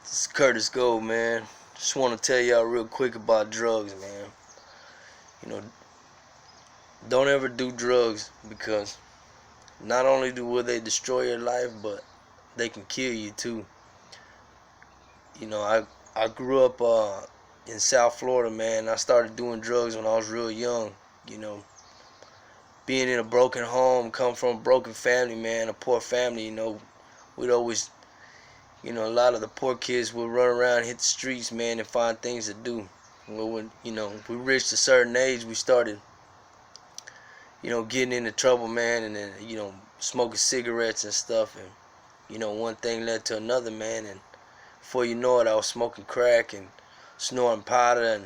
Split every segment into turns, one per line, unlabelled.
This is Curtis Goad, man. Just want to tell y'all real quick about drugs, man. You know, don't ever do drugs because not only will they destroy your life, but they can kill you too. You know, I grew up in South Florida, man. I started doing drugs when I was real young. You know, being in a broken home, come from a broken family, man, a poor family. We'd always, a lot of the poor kids would run around, hit the streets, man, and find things to do. Well, when we reached a certain age, we started, getting into trouble, man, and then, smoking cigarettes and stuff, and one thing led to another, man, and before you know it, I was smoking crack and snorting powder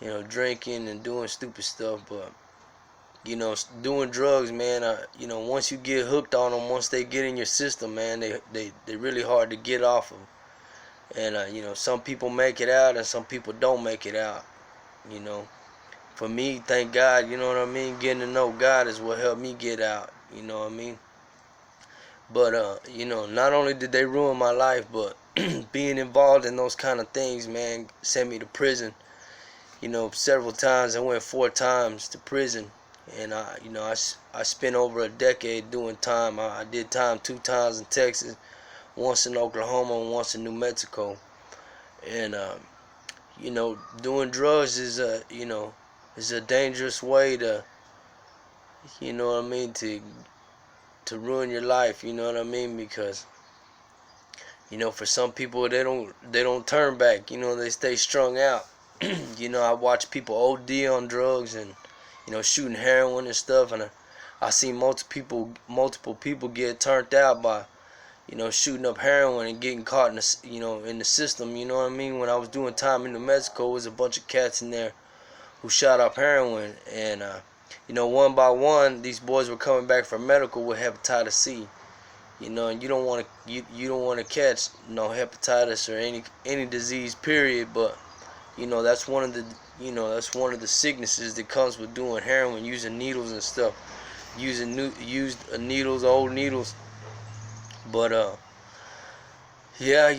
and, drinking and doing stupid stuff. But doing drugs, man, once you get hooked on them, once they get in your system, man, they really hard to get off of. And some people make it out and some people don't make it out. For me, thank God, you know what I mean, getting to know God is what helped me get out, you know what I mean. But not only did they ruin my life, but being involved in those kind of things, man, sent me to prison, several times. I went 4 times to prison. And I spent over a decade doing time. I did time 2 times in Texas, once in Oklahoma, and once in New Mexico. And doing drugs is a dangerous way to, to ruin your life. You know what I mean? Because for some people they don't turn back. They stay strung out. I watch people OD on drugs and shooting heroin and stuff, and I see multiple people get turned out by, shooting up heroin and getting caught in the system. You know what I mean? When I was doing time in New Mexico, there was a bunch of cats in there who shot up heroin, and one by one, these boys were coming back from medical with hepatitis C. And you don't want to catch hepatitis or any disease, period. But that's one of the sicknesses that comes with doing heroin, using needles and stuff, used needles, old needles. But yeah,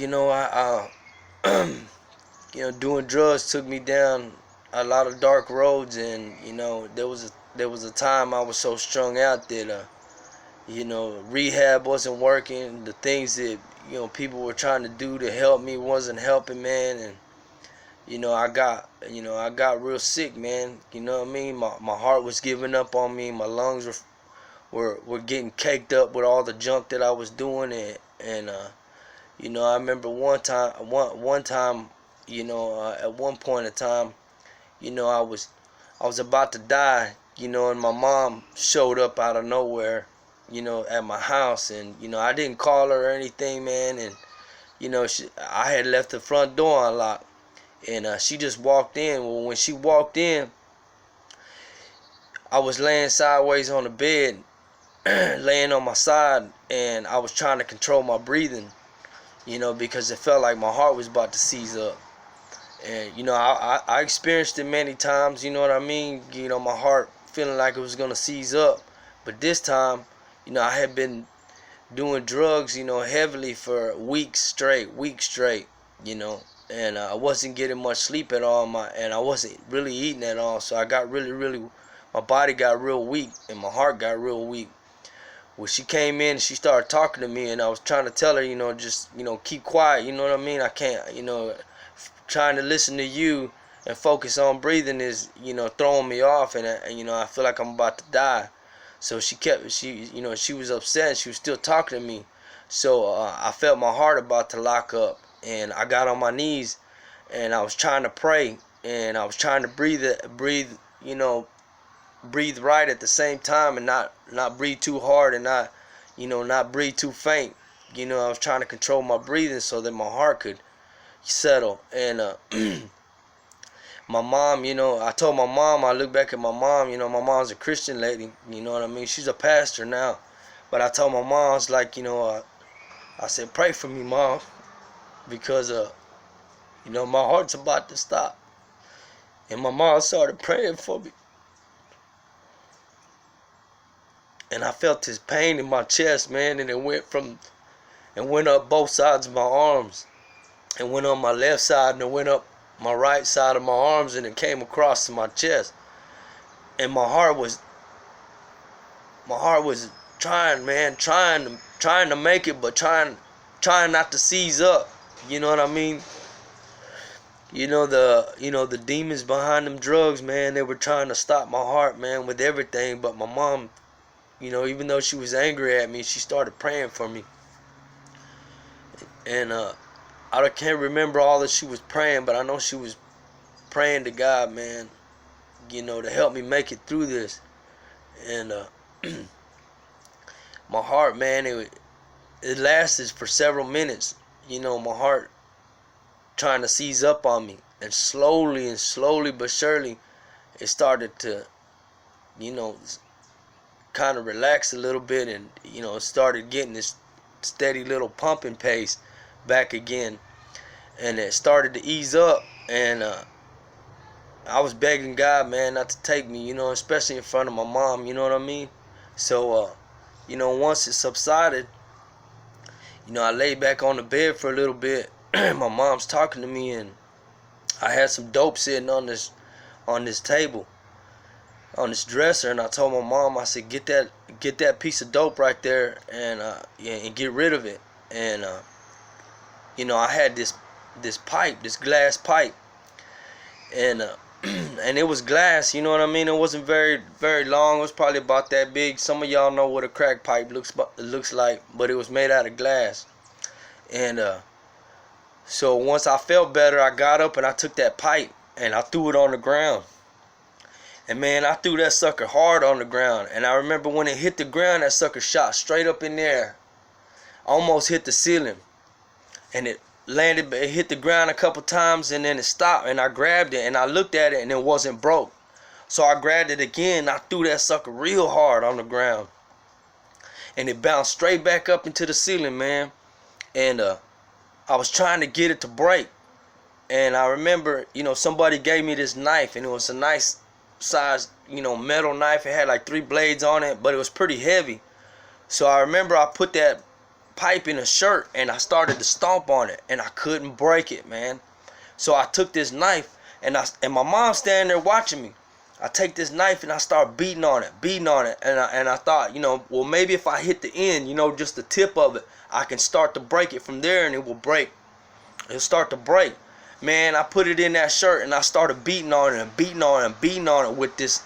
doing drugs took me down a lot of dark roads, and there was a time I was so strung out that rehab wasn't working. The things that people were trying to do to help me wasn't helping, man, and I got real sick, man. You know what I mean? My heart was giving up on me. My lungs were getting caked up with all the junk that I was doing, and I remember one time, at one point in time, I was about to die, and my mom showed up out of nowhere, at my house, and I didn't call her or anything, man, and I had left the front door unlocked. And she just walked in. Well, when she walked in, I was laying sideways on the bed, laying on my side, and I was trying to control my breathing, because it felt like my heart was about to seize up. And, I experienced it many times, you know what I mean? My heart feeling like it was going to seize up. But this time, I had been doing drugs, heavily for weeks straight, and I wasn't getting much sleep at all, and I wasn't really eating at all, so I got really, my body got real weak, and my heart got real weak. Well, she came in and she started talking to me, and I was trying to tell her, just, keep quiet, you know what I mean? I can't, trying to listen to you and focus on breathing is, throwing me off, and I feel like I'm about to die. So she was upset, and she was still talking to me. So I felt my heart about to lock up. And I got on my knees, and I was trying to pray, and I was trying to breathe right at the same time, and not breathe too hard, and not breathe too faint. I was trying to control my breathing so that my heart could settle. And my mom, I told my mom, I look back at my mom, my mom's a Christian lady, you know what I mean? She's a pastor now. But I told my mom, I was like, I said, pray for me, Mom, because my heart's about to stop. And my mom started praying for me, and I felt this pain in my chest, man, and it went up both sides of my arms, It went on my left side and it went up my right side of my arms and it came across to my chest. And my heart was trying, man, trying to make it, but trying not to seize up. You know what I mean? The demons behind them drugs, man, they were trying to stop my heart, man, with everything. But my mom, even though she was angry at me, she started praying for me. And I can't remember all that she was praying, but I know she was praying to God, man, to help me make it through this. And my heart, man, it lasted for several minutes. My heart trying to seize up on me, and slowly but surely, it started to, kind of relax a little bit, and it started getting this steady little pumping pace back again, and it started to ease up, and I was begging God, man, not to take me, especially in front of my mom, you know what I mean? So, once it subsided, I laid back on the bed for a little bit. My mom's talking to me, and I had some dope sitting on this table, on this dresser, and I told my mom, I said, get that piece of dope right there, and get rid of it. And I had this pipe, this glass pipe, and and it was glass, you know what I mean? It wasn't very long. It was probably about that big. Some of y'all know what a crack pipe looks like, but it was made out of glass. And so once I felt better, I got up and I took that pipe and I threw it on the ground. And man, I threw that sucker hard on the ground. And I remember when it hit the ground, that sucker shot straight up in there. Almost hit the ceiling. And it landed, it hit the ground a couple times, and then it stopped. And I grabbed it and I looked at it and it wasn't broke. So I grabbed it again and I threw that sucker real hard on the ground. And it bounced straight back up into the ceiling, man. And I was trying to get it to break. And I remember, somebody gave me this knife, and it was a nice size, metal knife. It had like 3 blades on it, but it was pretty heavy. So I remember I put that pipe in a shirt and I started to stomp on it, and I couldn't break it, man. So I took this knife, and my mom's standing there watching me. I take this knife and I start beating on it, and I thought, well, maybe if I hit the end, just the tip of it, I can start to break it from there, and it will break. It'll start to break. Man, I put it in that shirt and I started beating on it with this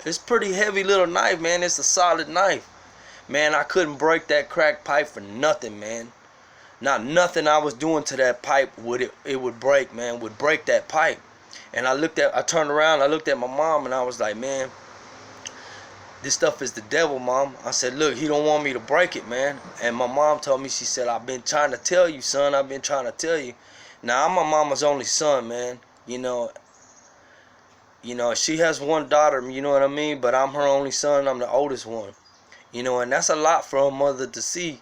it's pretty heavy little knife, man. It's a solid knife. Man, I couldn't break that crack pipe for nothing, man. Not nothing I was doing to that pipe would break, man, would break that pipe. And I turned around, I looked at my mom, and I was like, man, this stuff is the devil, Mom. I said, look, he don't want me to break it, man. And my mom told me, she said, I've been trying to tell you, son. I've been trying to tell you. Now, I'm my mama's only son, man. She has one daughter, you know what I mean? But I'm her only son. I'm the oldest one. And that's a lot for a mother to see,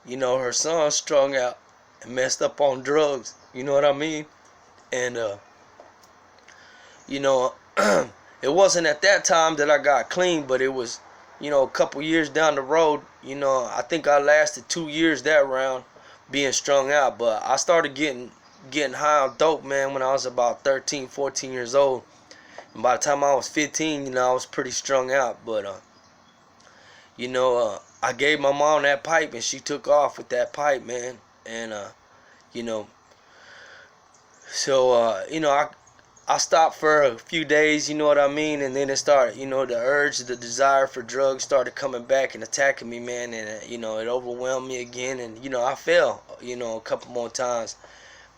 her son strung out and messed up on drugs. You know what I mean? And, it wasn't at that time that I got clean, but it was, a couple years down the road. I think I lasted 2 years that round being strung out. But I started getting high on dope, man, when I was about 13, 14 years old. And by the time I was 15, I was pretty strung out. But, I gave my mom that pipe, and she took off with that pipe, man. And, so, I stopped for a few days, you know what I mean, and then it started, the urge, the desire for drugs started coming back and attacking me, man, and, it overwhelmed me again, and, I fell, a couple more times,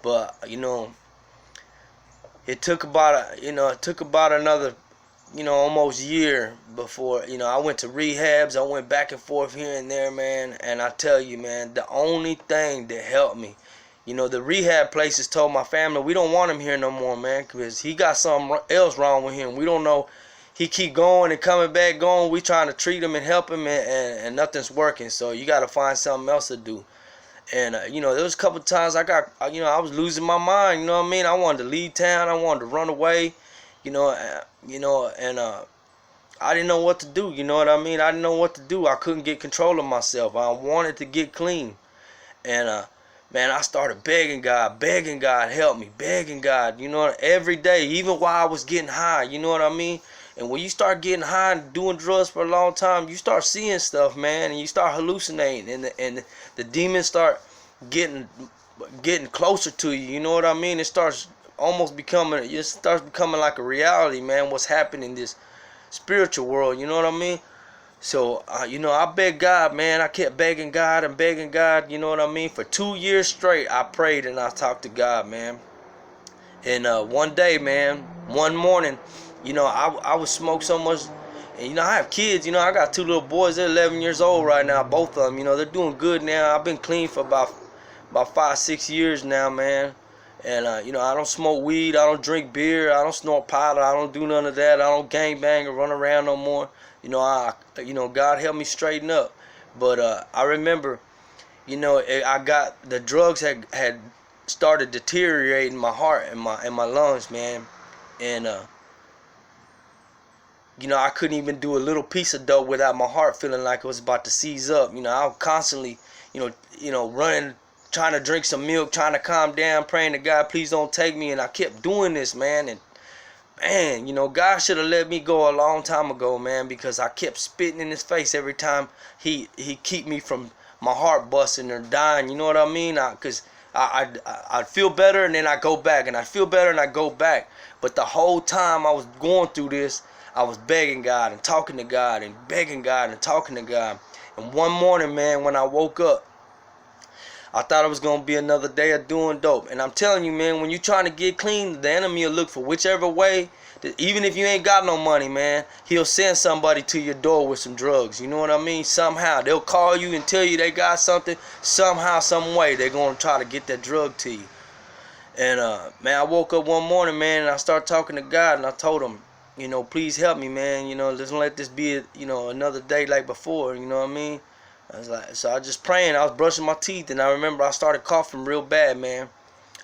but, it took about another, almost year before, I went to rehabs. I went back and forth here and there, man, and I tell you, man, the only thing that helped me, the rehab places told my family, we don't want him here no more, man, because he got something else wrong with him. We don't know. He keep going and coming back, going. We trying to treat him and help him, and nothing's working. So you got to find something else to do. And, there was a couple times I was losing my mind, you know what I mean? I wanted to leave town. I wanted to run away, and I didn't know what to do, you know what I mean? I didn't know what to do. I couldn't get control of myself. I wanted to get clean. And, man, I started begging God, help me, begging God, you know, every day, even while I was getting high, you know what I mean? And when you start getting high and doing drugs for a long time, you start seeing stuff, man, and you start hallucinating, and the demons start getting closer to you, you know what I mean? It starts becoming like a reality, man, what's happening in this spiritual world, you know what I mean? So, you know, I beg God, man. I kept begging God and begging God, you know what I mean? For 2 years straight, I prayed and I talked to God, man. And one day, man, one morning, you know, I would smoke so much. And, you know, I have kids. You know, I got two little boys. They're 11 years old right now, both of them. You know, they're doing good now. I've been clean for about 5, 6 years now, man. And, you know, I don't smoke weed. I don't drink beer. I don't snort powder. I don't do none of that. I don't gang bang or run around no more. You know, God helped me straighten up. But I remember, you know, I got the drugs had started deteriorating my heart and my lungs, man. And you know, I couldn't even do a little piece of dope without my heart feeling like it was about to seize up. You know, I was constantly, running, trying to drink some milk, trying to calm down, praying to God, please don't take me. And I kept doing this, man. And man, you know, God should have let me go a long time ago, man, because I kept spitting in his face every time he keep me from my heart busting or dying. You know what I mean? Because I'd feel better and then I go back, and I feel better and I go back. But the whole time I was going through this, I was begging God and talking to God and begging God and talking to God. And one morning, man, when I woke up, I thought it was going to be another day of doing dope. And I'm telling you, man, when you're trying to get clean, the enemy will look for whichever way. Even if you ain't got no money, man, he'll send somebody to your door with some drugs. You know what I mean? Somehow. They'll call you and tell you they got something. Somehow, some way, they're going to try to get that drug to you. And, man, I woke up one morning, man, and I started talking to God, and I told him, you know, please help me, man. You know, let's don't let this be, another day like before. You know what I mean? So I just praying. I was brushing my teeth, and I remember I started coughing real bad, man.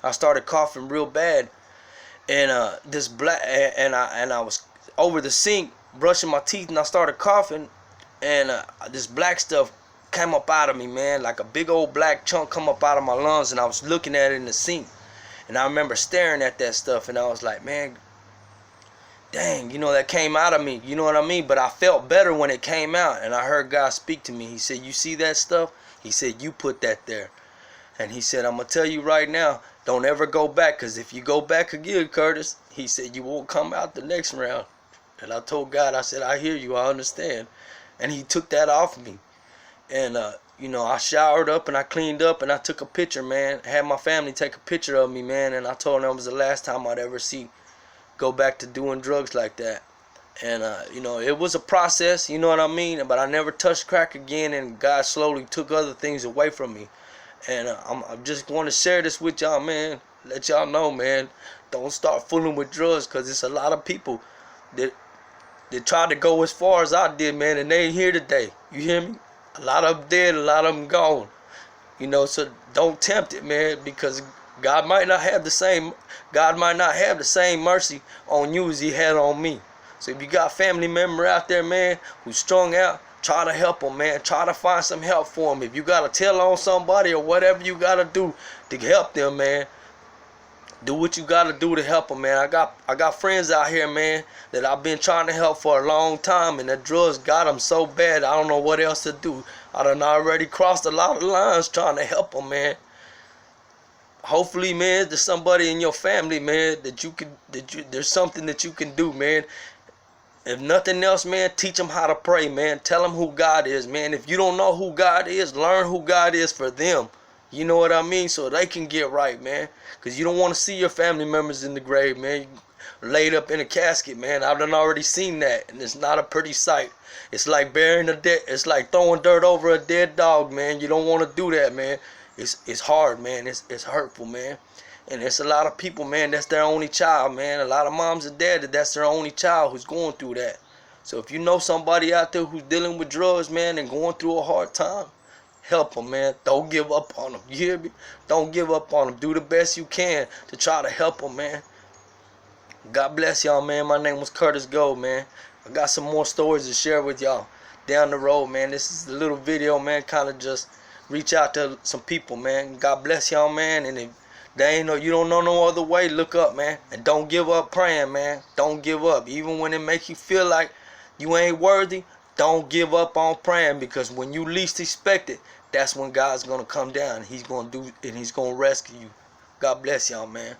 I started coughing real bad, and this black and I was over the sink brushing my teeth, and I started coughing, and this black stuff came up out of me, man, like a big old black chunk come up out of my lungs, and I was looking at it in the sink, and I remember staring at that stuff, and I was like, man, dang, you know, that came out of me, you know what I mean? But I felt better when it came out, and I heard God speak to me. He said, you see that stuff? He said, you put that there. And he said, I'm going to tell you right now, don't ever go back, because if you go back again, Curtis, he said, you won't come out the next round. And I told God, I said, I hear you, I understand. And he took that off of me. And, I showered up and I cleaned up and I took a picture, man. I had my family take a picture of me, man, and I told them it was the last time I'd ever go back to doing drugs like that. And it was a process, you know what I mean, but I never touched crack again, and God slowly took other things away from me. And I'm just going to share this with y'all, man, let y'all know, man, don't start fooling with drugs, because it's a lot of people that tried to go as far as I did, man, and they ain't here today. You hear me? A lot of them dead, a lot of them gone. So don't tempt it, man, because God might not have the same mercy on you as he had on me. So if you got a family member out there, man, who's strung out, try to help them, man. Try to find some help for them. If you got to tell on somebody or whatever you got to do to help them, man, do what you got to do to help them, man. I got friends out here, man, that I've been trying to help for a long time, and the drugs got them so bad I don't know what else to do. I done already crossed a lot of lines trying to help them, man. Hopefully, man, there's somebody in your family, man, there's something that you can do, man. If nothing else, man, teach them how to pray, man. Tell them who God is, man. If you don't know who God is, learn who God is for them. You know what I mean? So they can get right, man. Because you don't want to see your family members in the grave, man. Laid up in a casket, man. I've done already seen that, and it's not a pretty sight. It's like burying a dead. It's like throwing dirt over a dead dog, man. You don't want to do that, man. It's hard, man. It's hurtful, man. And it's a lot of people, man, that's their only child, man. A lot of moms and dads, that's their only child who's going through that. So if you know somebody out there who's dealing with drugs, man, and going through a hard time, help them, man. Don't give up on them. You hear me? Don't give up on them. Do the best you can to try to help them, man. God bless y'all, man. My name was Curtis Goad, man. I got some more stories to share with y'all down the road, man. This is a little video, man, kind of just reach out to some people, man. God bless y'all, man. And if you don't know no other way, look up, man. And don't give up praying, man. Don't give up. Even when it makes you feel like you ain't worthy, don't give up on praying, because when you least expect it, that's when God's gonna come down. He's gonna rescue you. God bless y'all, man.